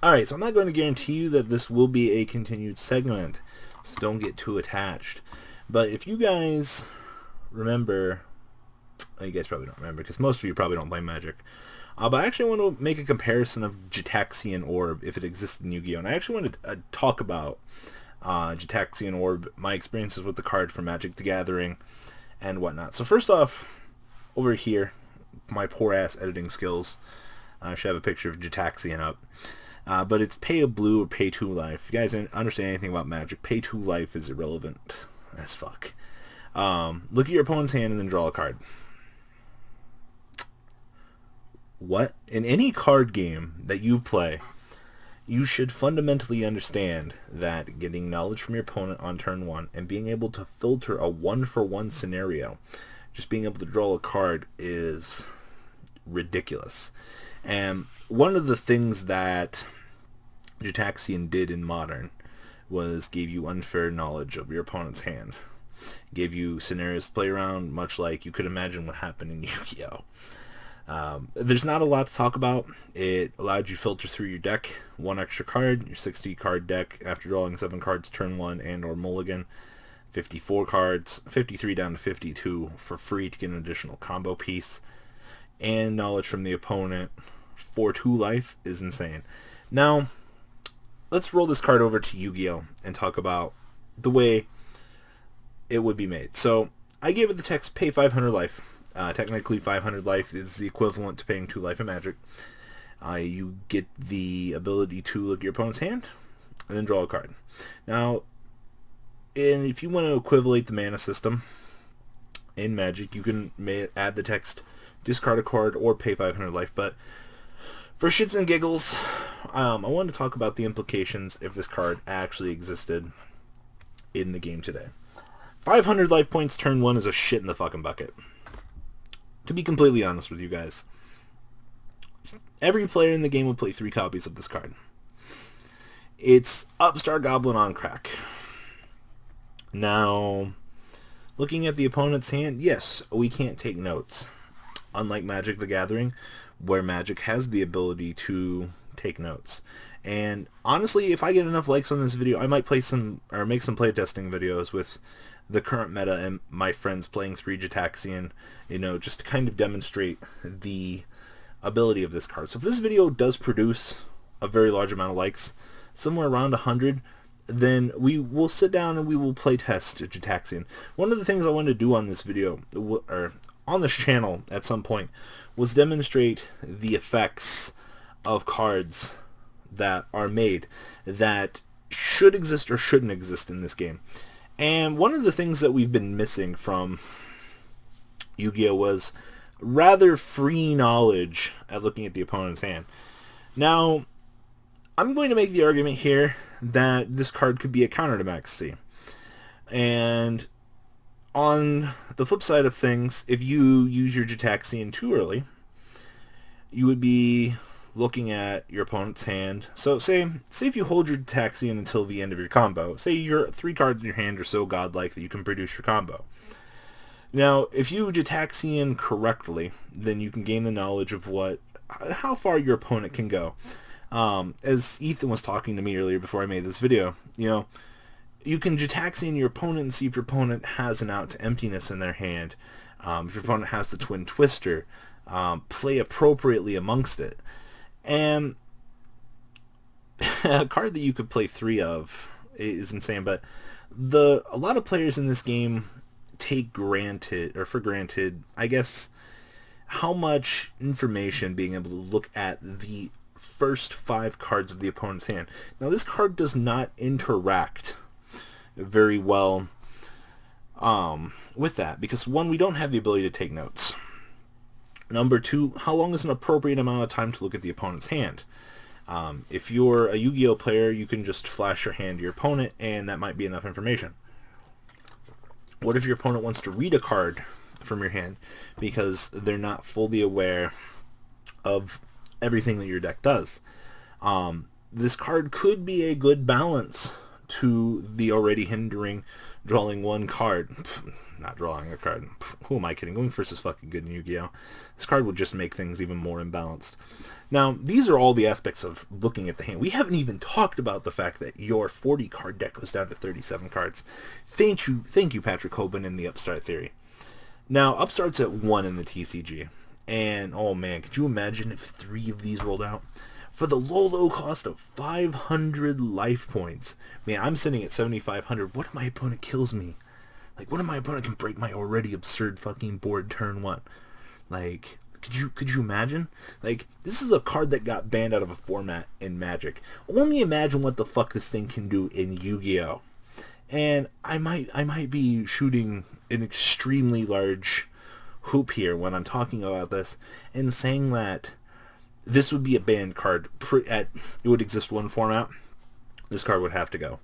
Alright, so I'm not going to guarantee you that this will be a continued segment, so don't get too attached. But if you guys remember, you guys probably don't remember, because most of you probably don't play Magic, but I actually want to make a comparison of Gitaxian Orb, if it exists in Yu-Gi-Oh! And I actually want to talk about Gitaxian Orb, my experiences with the card from Magic the Gathering, and whatnot. So first off, over here, my poor ass editing skills, I should have a picture of Gitaxian up. But it's pay a blue or pay 2 life. If you guys understand anything about Magic, pay 2 life is irrelevant as fuck. Look at your opponent's hand and then draw a card. What? In any card game that you play, you should fundamentally understand that getting knowledge from your opponent on turn 1 and being able to filter a 1-for-1 scenario, just being able to draw a card, is ridiculous. And one of the things that Gitaxian did in Modern was gave you unfair knowledge of your opponent's hand. Gave you scenarios to play around, much like you could imagine what happened in Yugioh. There's not a lot to talk about. It allowed you to filter through your deck, 1 extra card, your 60 card deck after drawing 7 cards turn 1 and or mulligan, 54 cards, 53 down to 52 for free to get an additional combo piece, and knowledge from the opponent for 2 life is insane. Now, let's roll this card over to Yu-Gi-Oh! And talk about the way it would be made. So, I gave it the text, pay 500 life. Technically 500 life is the equivalent to paying 2 life in Magic. You get the ability to look at your opponent's hand and then draw a card. Now, and if you want to equivalent the mana system in Magic, you can add the text, discard a card, or pay 500 life. But for shits and giggles, I want to talk about the implications if this card actually existed in the game today. 500 life points turn 1 is a shit in the fucking bucket. To be completely honest with you guys, every player in the game would play 3 copies of this card. It's Upstart Goblin on crack. Now, looking at the opponent's hand, yes, we can't take notes. Unlike Magic the Gathering, where Magic has the ability to take notes. And honestly, if I get enough likes on this video, I might play some, or make some playtesting videos with the current meta and my friends playing 3 Gitaxian, just to kind of demonstrate the ability of this card. So if this video does produce a very large amount of likes, somewhere around 100, then we will sit down and we will play test Gitaxian. One of the things I wanted to do on this video, or on this channel at some point, was demonstrate the effects of cards that are made that should exist or shouldn't exist in this game. And one of the things that we've been missing from Yu-Gi-Oh! Was rather free knowledge at looking at the opponent's hand. Now, I'm going to make the argument here that this card could be a counter to Max C. And on the flip side of things, if you use your Gitaxian too early, you would be looking at your opponent's hand. So say if you hold your Gitaxian until the end of your combo, say your 3 cards in your hand are so godlike that you can produce your combo. Now, if you Gitaxian correctly, then you can gain the knowledge of how far your opponent can go. As Ethan was talking to me earlier before I made this video, you can Gitaxian your opponent and see if your opponent has an out to emptiness in their hand. If your opponent has the Twin Twister, play appropriately amongst it. And a card that you could play 3 of is insane, but a lot of players in this game take for granted, I guess, how much information being able to look at the first 5 cards of the opponent's hand. Now, this card does not interact very well with that, because 1, we don't have the ability to take notes. Number 2, how long is an appropriate amount of time to look at the opponent's hand? If you're a Yu-Gi-Oh player, you can just flash your hand to your opponent, and that might be enough information. What if your opponent wants to read a card from your hand because they're not fully aware of everything that your deck does? This card could be a good balance to the already hindering drawing one card. Not drawing a card. Who am I kidding? Going first is fucking good in Yu-Gi-Oh! This card would just make things even more imbalanced. Now, these are all the aspects of looking at the hand. We haven't even talked about the fact that your 40 card deck goes down to 37 cards. Thank you, Patrick Hoban in the Upstart Theory. Now, Upstart's at 1 in the TCG. And, oh man, could you imagine if 3 of these rolled out? For the low cost of 500 life points. Man, I'm sitting at 7,500. What if my opponent kills me? Like, what if my opponent can break my already absurd fucking board turn 1? Like, could you imagine? Like, this is a card that got banned out of a format in Magic. Only imagine what the fuck this thing can do in Yu-Gi-Oh! And I might be shooting an extremely large hoop here when I'm talking about this and saying that this would be a banned card. It would exist one format. This card would have to go.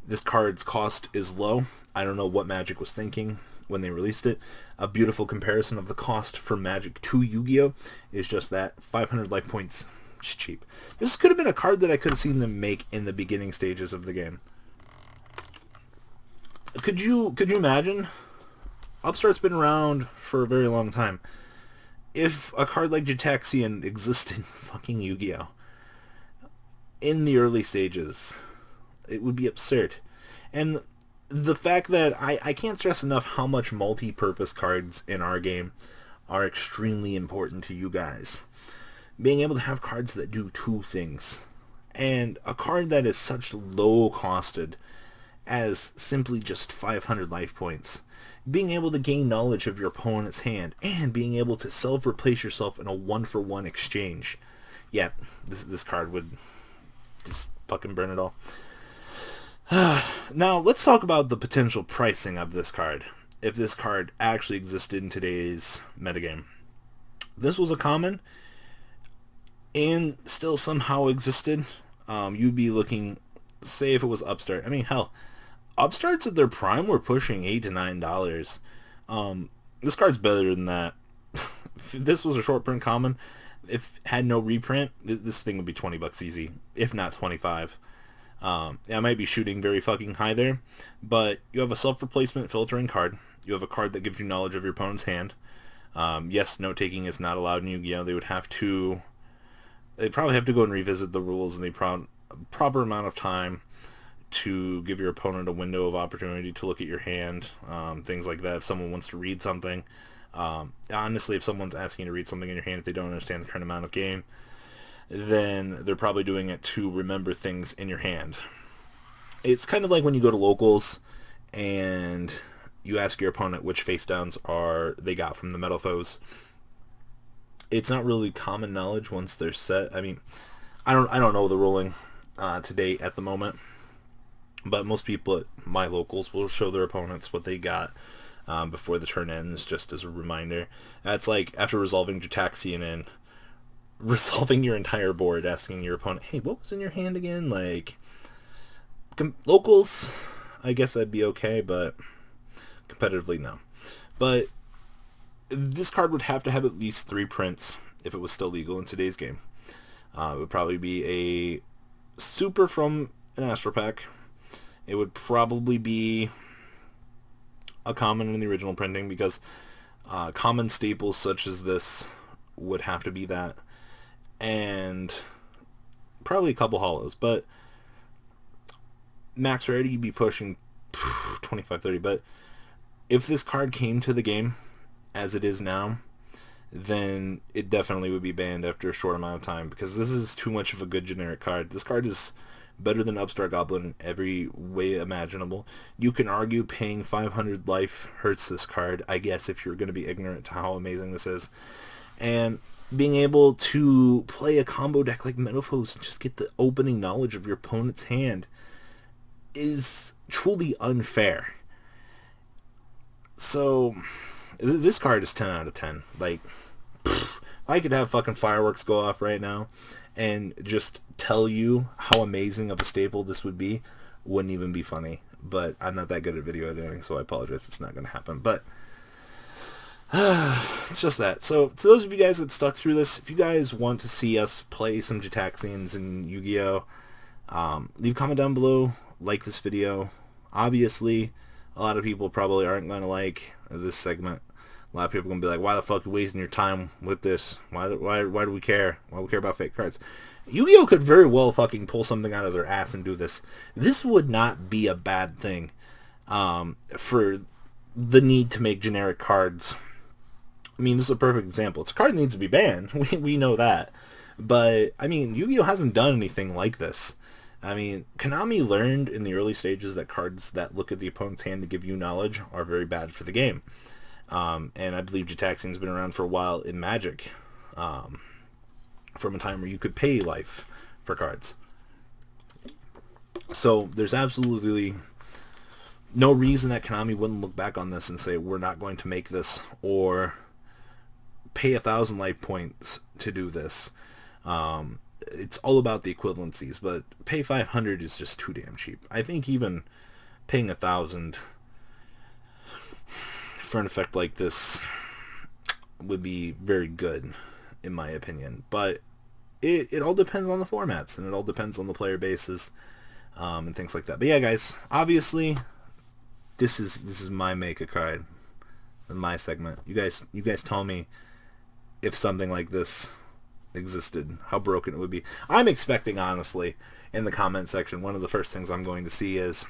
This card's cost is low. I don't know what Magic was thinking when they released it. A beautiful comparison of the cost for Magic to Yu-Gi-Oh! Is just that 500 life points is cheap. This could have been a card that I could have seen them make in the beginning stages of the game. Could you imagine? Upstart's been around for a very long time. If a card like Gitaxian existed in fucking Yu-Gi-Oh! In the early stages, it would be absurd. And the fact that I can't stress enough how much multi-purpose cards in our game are extremely important to you guys. Being able to have cards that do 2 things. And a card that is such low costed as simply just 500 life points. Being able to gain knowledge of your opponent's hand and being able to self-replace yourself in a 1-for-1 exchange. Yeah, this card would just fucking burn it all. Now, let's talk about the potential pricing of this card, if this card actually existed in today's metagame. This was a common, and still somehow existed. You'd be looking, say if it was Upstart. I mean, hell, Upstarts at their prime were pushing $8 to $9. This card's better than that. If this was a short print common, if it had no reprint, this thing would be $20 easy, if not 25. I might be shooting very fucking high there, but you have a self-replacement filtering card. You have a card that gives you knowledge of your opponent's hand. Yes, note-taking is not allowed in Yu-Gi-Oh! They'd probably have to go and revisit the rules in the proper amount of time to give your opponent a window of opportunity to look at your hand, things like that. If someone wants to read something, honestly, if someone's asking you to read something in your hand, if they don't understand the current amount of game, then they're probably doing it to remember things in your hand. It's kind of like when you go to locals and you ask your opponent which face downs they got from the Metal Foes. It's not really common knowledge once they're set. I mean, I don't know the ruling to date at the moment, but most people at my locals will show their opponents what they got before the turn ends, just as a reminder. It's like after resolving Gitaxian and resolving your entire board, asking your opponent, hey, what was in your hand again? Like, locals, I guess I'd be okay, but competitively, no. But this card would have to have at least 3 prints if it was still legal in today's game. It would probably be a super from an Astro Pack. It would probably be a common in the original printing, because common staples such as this would have to be that. And probably a couple hollows, but max rarity you'd be pushing 25, 30. But if this card came to the game as it is now, then it definitely would be banned after a short amount of time, because this is too much of a good generic card. This card is better than Upstart Goblin in every way imaginable. You can argue paying 500 life hurts this card, I guess, if you're going to be ignorant to how amazing this is. And being able to play a combo deck like Metal Foes and just get the opening knowledge of your opponent's hand is truly unfair. So, this card is 10 out of 10. Like, I could have fucking fireworks go off right now and just tell you how amazing of a staple this would be. Wouldn't even be funny. But I'm not that good at video editing, so I apologize. It's not going to happen. But it's just that. So, to those of you guys that stuck through this, if you guys want to see us play some Gitaxians in Yu-Gi-Oh!, leave a comment down below, like this video. Obviously, A lot of people probably aren't going to like this segment. A lot of people are going to be like, why the fuck are you wasting your time with this? Why do we care? Why do we care about fake cards? Yu-Gi-Oh could very well fucking pull something out of their ass and do this. This would not be a bad thing for the need to make generic cards. I mean, this is a perfect example. It's a card that needs to be banned. We know that. But, I mean, Yu-Gi-Oh hasn't done anything like this. I mean, Konami learned in the early stages that cards that look at the opponent's hand to give you knowledge are very bad for the game. And I believe Gitaxian's been around for a while in Magic. From a time where you could pay life for cards. So, there's absolutely no reason that Konami wouldn't look back on this and say, we're not going to make this, or pay 1,000 life points to do this. It's all about the equivalencies, but pay 500 is just too damn cheap. I think even paying 1,000 for an effect like this would be very good, in my opinion. But it all depends on the formats, and it all depends on the player bases, and things like that. But yeah, guys, obviously, this is my make a card, my segment. You guys tell me if something like this existed, how broken it would be. I'm expecting, honestly, in the comment section, one of the first things I'm going to see is,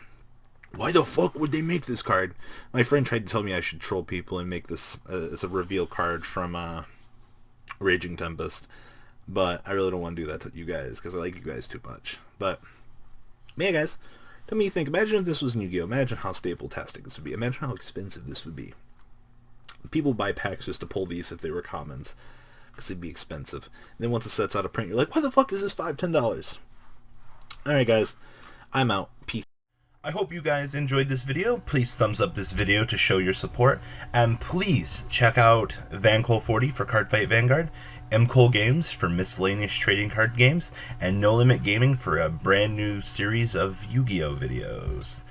why the fuck would they make this card? My friend tried to tell me I should troll people and make this as a reveal card from Raging Tempest, but I really don't want to do that to you guys, because I like you guys too much. But, man, guys, tell me what you think. Imagine if this was Yu-Gi-Oh! Imagine how stable-tastic this would be. Imagine how expensive this would be. People buy packs just to pull these if they were commons, because they'd be expensive. And then once it sets out of print, you're like, why the fuck is this $5, $10? Alright, guys, I'm out. Peace. I hope you guys enjoyed this video. Please thumbs up this video to show your support, and please check out Vanguard 40 for Cardfight Vanguard, kohl Games for miscellaneous trading card games, and No Limit Gaming for a brand new series of Yu-Gi-Oh videos.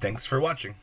Thanks for watching.